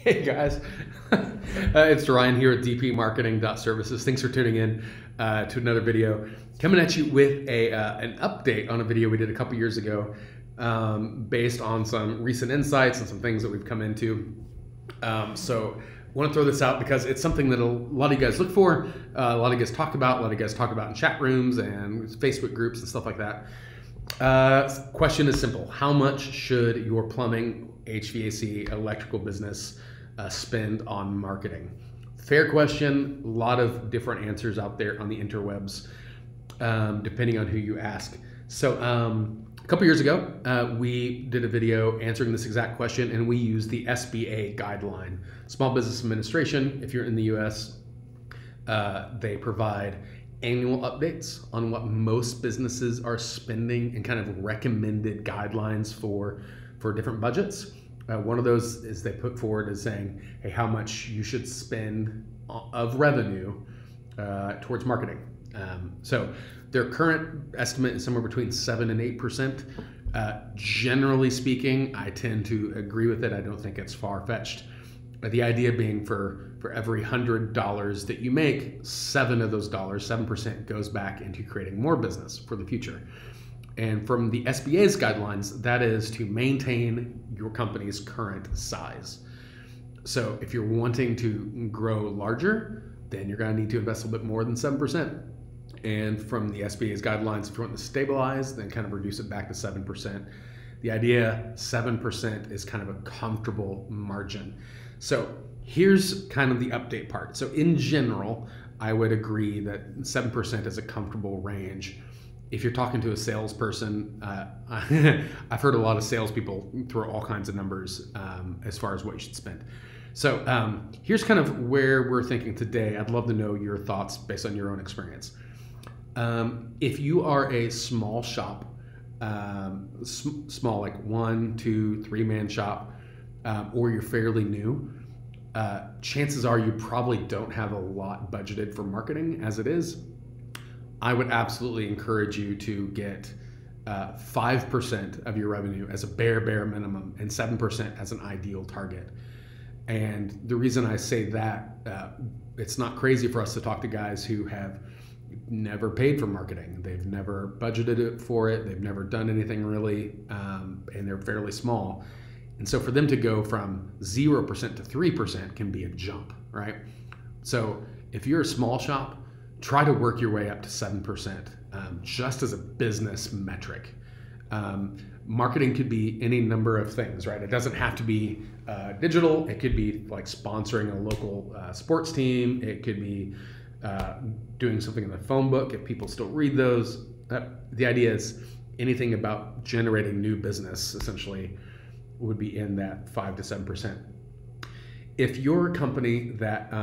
Hey guys, it's Ryan here at DP Marketing.Services. Thanks for tuning in to another video. Coming at you with an update on a video we did a couple years ago based on some recent insights and some things that we've come into. So I want to throw this out because it's something that a lot of you guys look for, a lot of you guys talk about, a lot of you guys talk about in chat rooms and Facebook groups and stuff like that. Question is simple. How much should your plumbing, HVAC, electrical business spend on marketing? Fair question. A lot of different answers out there on the interwebs, depending on who you ask. So a couple years ago, we did a video answering this exact question, and we used the SBA guideline. Small Business Administration, if you're in the US, they provide annual updates on what most businesses are spending and kind of recommended guidelines for different budgets. One of those is they put forward as saying, hey, how much you should spend of revenue towards marketing. So their current estimate is somewhere between 7 and 8%. Generally speaking, I tend to agree with it. I don't think it's far-fetched. The idea being for every $100 that you make, 7 of those dollars, 7% goes back into creating more business for the future. And from the SBA's guidelines, that is to maintain your company's current size. So if you're wanting to grow larger, then you're going to need to invest a little bit more than 7%. And from the SBA's guidelines, if you want to stabilize, then kind of reduce it back to 7%. The idea, 7% is kind of a comfortable margin. So here's kind of the update part. So in general, I would agree that 7% is a comfortable range. If you're talking to a salesperson, I've heard a lot of salespeople throw all kinds of numbers as far as what you should spend. So here's kind of where we're thinking today. I'd love to know your thoughts based on your own experience. If you are a small shop, small like 1, 2, 3-man shop, or you're fairly new, chances are you probably don't have a lot budgeted for marketing as it is. I would absolutely encourage you to get 5% of your revenue as a bare minimum and 7% as an ideal target. And the reason I say that, it's not crazy for us to talk to guys who have never paid for marketing. They've never budgeted it for it. They've never done anything really, and they're fairly small. And so for them to go from 0% to 3% can be a jump, right? So if you're a small shop, try to work your way up to 7%, just as a business metric. Marketing could be any number of things, right? It doesn't have to be digital. It could be like sponsoring a local sports team. It could be doing something in the phone book if people still read those. The idea is anything about generating new business essentially would be in that 5 to 7%. If you're a company that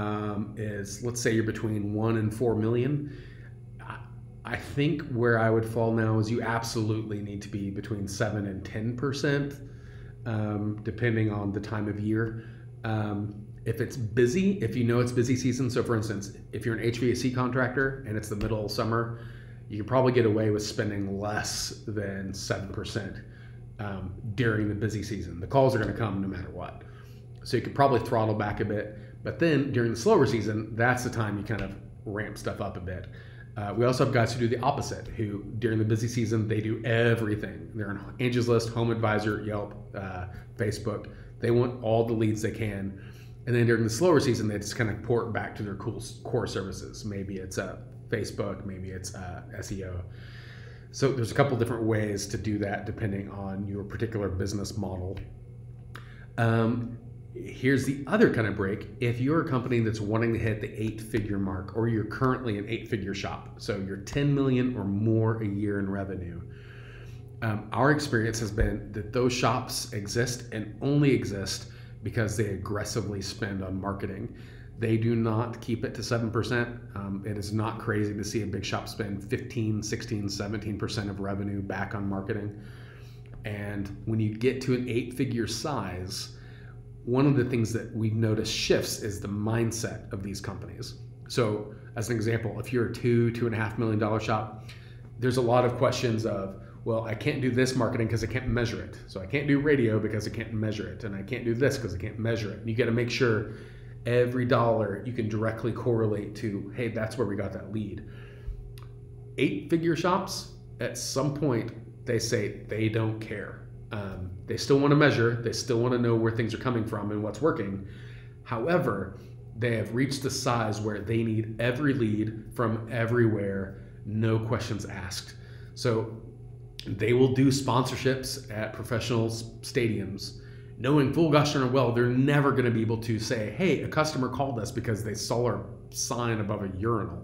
is, let's say you're between 1 and 4 million, I think where I would fall now is you absolutely need to be between 7 and 10%, depending on the time of year. If it's busy, if you know it's busy season, so for instance, if you're an HVAC contractor and it's the middle of summer, you can probably get away with spending less than 7% during the busy season. The calls are going to come no matter what. So you could probably throttle back a bit, but then during the slower season, that's the time you kind of ramp stuff up a bit. We also have guys who do the opposite, who during the busy season, they do everything. They're on Angie's List, Home Advisor, Yelp, Facebook. They want all the leads they can. And then during the slower season, they just kind of port back to their core services. Maybe it's Facebook, maybe it's SEO. So there's a couple different ways to do that depending on your particular business model. Here's the other kind of break. If you're a company that's wanting to hit the 8-figure mark, or you're currently an 8-figure shop, so you're 10 million or more a year in revenue, our experience has been that those shops exist and only exist because they aggressively spend on marketing. They do not keep it to 7%. It is not crazy to see a big shop spend 15, 16, 17% of revenue back on marketing. And when you get to an 8-figure size, one of the things that we've noticed shifts is the mindset of these companies. So as an example, if you're a $2.5 million shop, there's a lot of questions of, well, I can't do this marketing because I can't measure it. So I can't do radio because I can't measure it. And I can't do this because I can't measure it. And you got to make sure every dollar you can directly correlate to, hey, that's where we got that lead. 8-figure shops, at some point, they say they don't care. They still want to measure. They still want to know where things are coming from and what's working. However, they have reached the size where they need every lead from everywhere, no questions asked. So they will do sponsorships at professional stadiums, knowing full gosh darn well they're never going to be able to say, hey, a customer called us because they saw our sign above a urinal.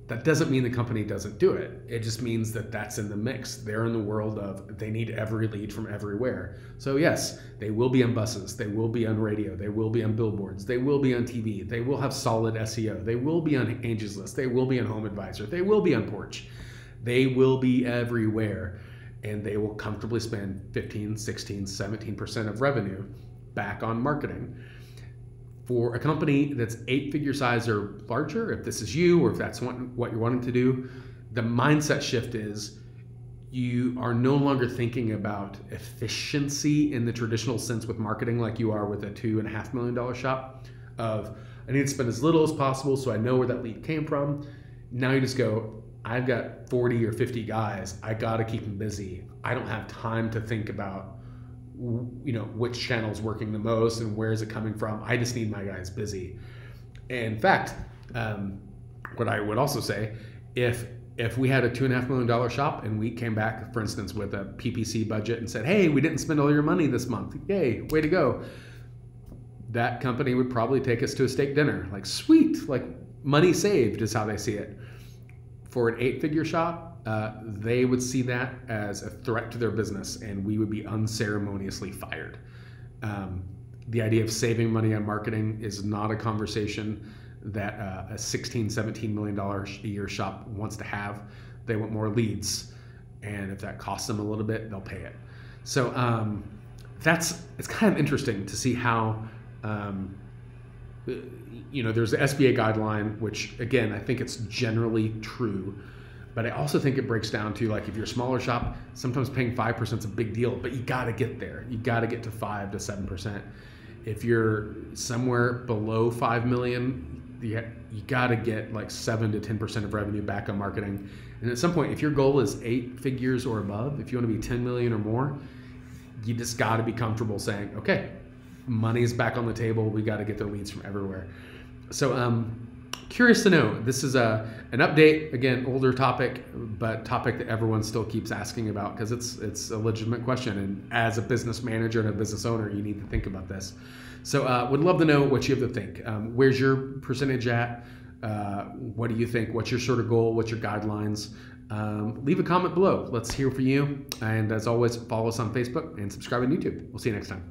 That doesn't mean the company doesn't do it. It just means that that's in the mix. They're in the world of they need every lead from everywhere. So yes, they will be on buses. They will be on radio. They will be on billboards. They will be on TV. They will have solid SEO. They will be on Angie's List. They will be on Home Advisor. They will be on Porch. They will be everywhere. And they will comfortably spend 15, 16, 17% of revenue back on marketing. For a company that's 8-figure size or larger, if this is you or if that's what you're wanting to do, the mindset shift is you are no longer thinking about efficiency in the traditional sense with marketing like you are with a $2.5 million shop of, I need to spend as little as possible so I know where that lead came from. Now you just go, I've got 40 or 50 guys. I got to keep them busy. I don't have time to think about which channel is working the most and where is it coming from. I just need my guys busy. In fact, what I would also say, if we had a $2.5 million shop and we came back, for instance, with a PPC budget and said, hey, we didn't spend all your money this month. Yay, way to go. That company would probably take us to a steak dinner. Like, sweet, like money saved is how they see it. For an 8-figure shop, they would see that as a threat to their business and we would be unceremoniously fired. The idea of saving money on marketing is not a conversation that a $16, $17 million a year shop wants to have. They want more leads. And if that costs them a little bit, they'll pay it. So it's kind of interesting to see how, there's the SBA guideline, which again, I think it's generally true. But I also think it breaks down to, like, if you're a smaller shop, sometimes paying 5% is a big deal, but you got to get there. You got to get to 5 to 7%. If you're somewhere below 5 million, you got to get like 7 to 10% of revenue back on marketing. And at some point, if your goal is 8 figures or above, if you want to be 10 million or more, you just got to be comfortable saying, okay, money's back on the table. We got to get the leads from everywhere. So, curious to know. This is an update, again, older topic, but topic that everyone still keeps asking about because it's a legitimate question. And as a business manager and a business owner, you need to think about this. So would love to know what you have to think. Where's your percentage at? What do you think? What's your sort of goal? What's your guidelines? Leave a comment below. Let's hear from you. And as always, follow us on Facebook and subscribe on YouTube. We'll see you next time.